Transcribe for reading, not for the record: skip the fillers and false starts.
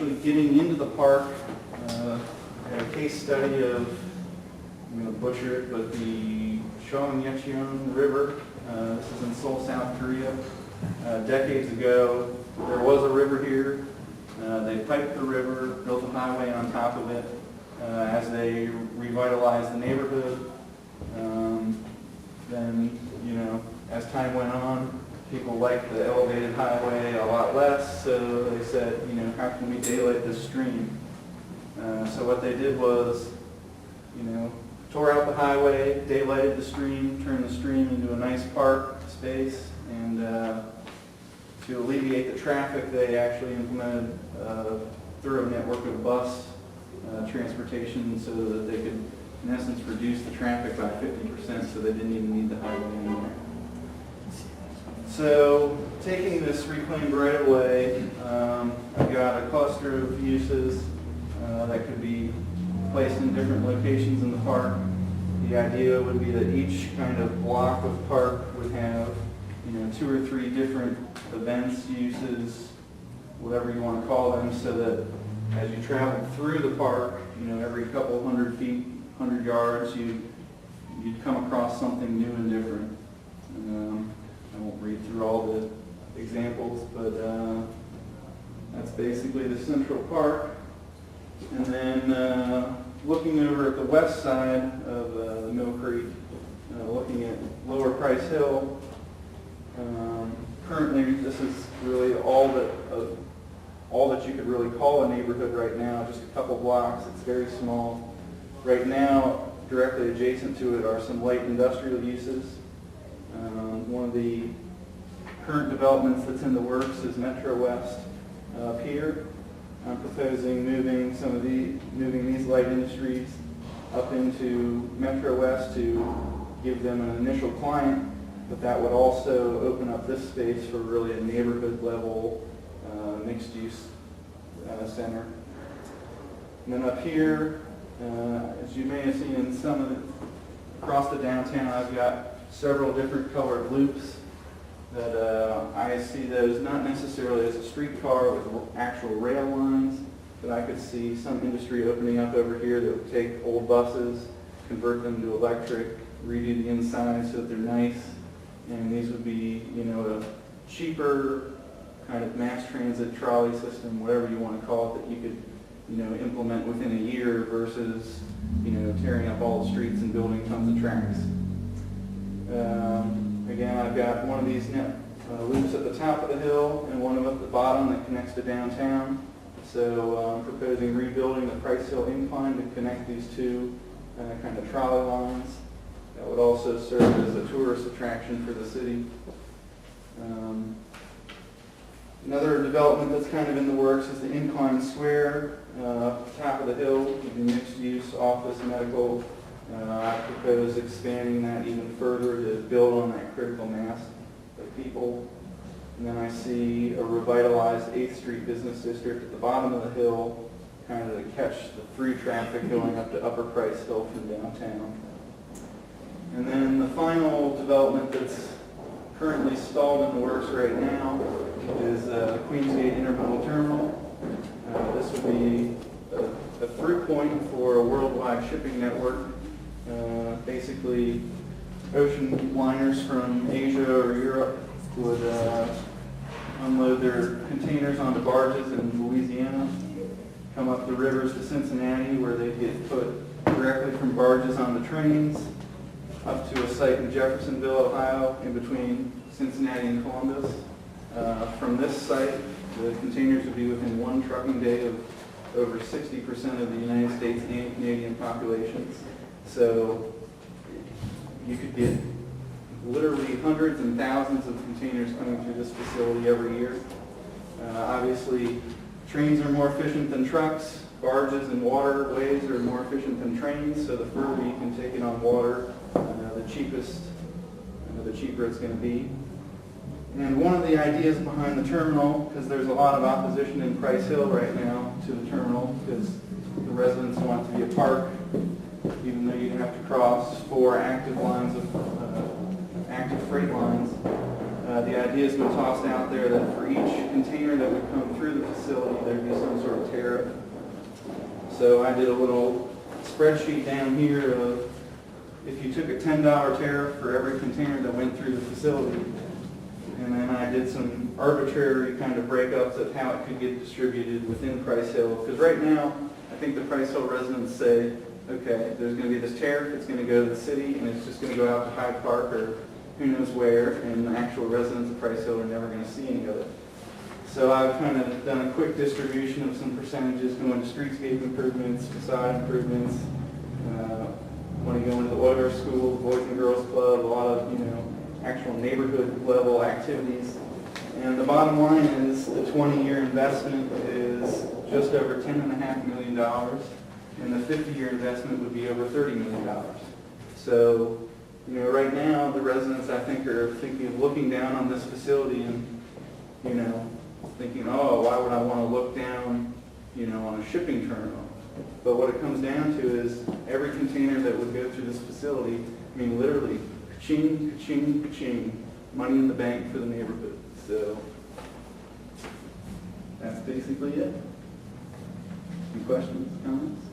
actually getting into the park, a case study of, I'm going to butcher it, but the Cheonggyecheon River. This is in Seoul, South Korea. Decades ago, there was a river here. They piped the river, built a highway on top of it. As they revitalized the neighborhood, then, as time went on, people liked the elevated highway a lot less, so they said, how can we daylight this stream? So what they did was, tore out the highway, daylighted the stream, turned the stream into a nice park space, and to alleviate the traffic, they actually implemented a thorough network of bus transportation so that they could, in essence, reduce the traffic by 50%, so they didn't even need the highway anymore. So, taking this reclaimed right-of-way, I've got a cluster of uses that could be placed in different locations in the park. The idea would be that each kind of block of park would have, 2 or 3 different events, uses, whatever you want to call them, so that as you travel through the park, every couple hundred feet, 100 yards, you'd come across something new and different. I won't read through all the examples, but that's basically the central park. And then looking over at the west side of the Mill Creek, looking at Lower Price Hill, currently this is really all that you could really call a neighborhood right now, just a couple blocks. It's very small. Right now, directly adjacent to it are some light industrial uses. One of the current developments that's in the works is Metro West up here. I'm proposing moving these light industries up into Metro West to give them an initial client, but that would also open up this space for really a neighborhood level mixed-use center. And then up here, as you may have seen in some of the, across the downtown, I've got several different colored loops that I see those not necessarily as a streetcar with actual rail lines, but I could see some industry opening up over here that would take old buses, convert them to electric, redo the inside so that they're nice, and these would be, a cheaper kind of mass transit trolley system, whatever you want to call it, that you could, implement within a year versus, tearing up all the streets and building tons of tracks. Again, I've got one of these loops at the top of the hill and one at the bottom that connects to downtown. So I'm proposing rebuilding the Price Hill Incline to connect these two kind of trolley lines. That would also serve as a tourist attraction for the city. Another development that's kind of in the works is the Incline Square up the top of the hill, mixed use, office, medical. I propose expanding that even further to build on that critical mass of people. And then I see a revitalized 8th Street Business District at the bottom of the hill, kind of to catch the through traffic going up to Upper Price Hill from downtown. And then the final development that's currently stalled in the works right now is the Queensgate Intermodal Terminal. This would be a through point for a worldwide shipping network. Basically, ocean liners from Asia or Europe would unload their containers onto barges in Louisiana, come up the rivers to Cincinnati where they get put directly from barges onto trains up to a site in Jeffersonville, Ohio, in between Cincinnati and Columbus. From this site, the containers would be within one trucking day of over 60% of the United States and Canadian populations. So you could get literally hundreds and thousands of containers coming through this facility every year. Obviously, trains are more efficient than trucks. Barges and waterways are more efficient than trains, so the further you can take it on water, the cheaper it's going to be. And one of the ideas behind the terminal, because there's a lot of opposition in Price Hill right now to the terminal, because the residents want it to be a park, even though you have to cross 4 active lines of active freight lines. The idea has been tossed out there that for each container that would come through the facility, there'd be some sort of care of. So I did a little spreadsheet down here of if you took a $10 tariff for every container that went through the facility, and then I did some arbitrary kind of breakups of how it could get distributed within Price Hill. Because right now, I think the Price Hill residents say, okay, there's going to be this tariff, it's going to go to the city, and it's just going to go out to Hyde Park or who knows where, and the actual residents of Price Hill are never going to see any of it. So I've kind of done a quick distribution of some percentages going to streetscape improvements, facade improvements, want to go into the Oiler School, Boys and Girls Club, a lot of, actual neighborhood level activities. And the bottom line is the 20-year investment is just over $10.5 million, and the 50-year investment would be over $30 million. So, right now the residents, I think, are thinking of looking down on this facility and, thinking, oh, why would I want to look down, on a shipping terminal? But what it comes down to is every container that would go through this facility, literally, ka-ching, ka-ching, ka-ching, money in the bank for the neighborhood. So that's basically it. Any questions, comments?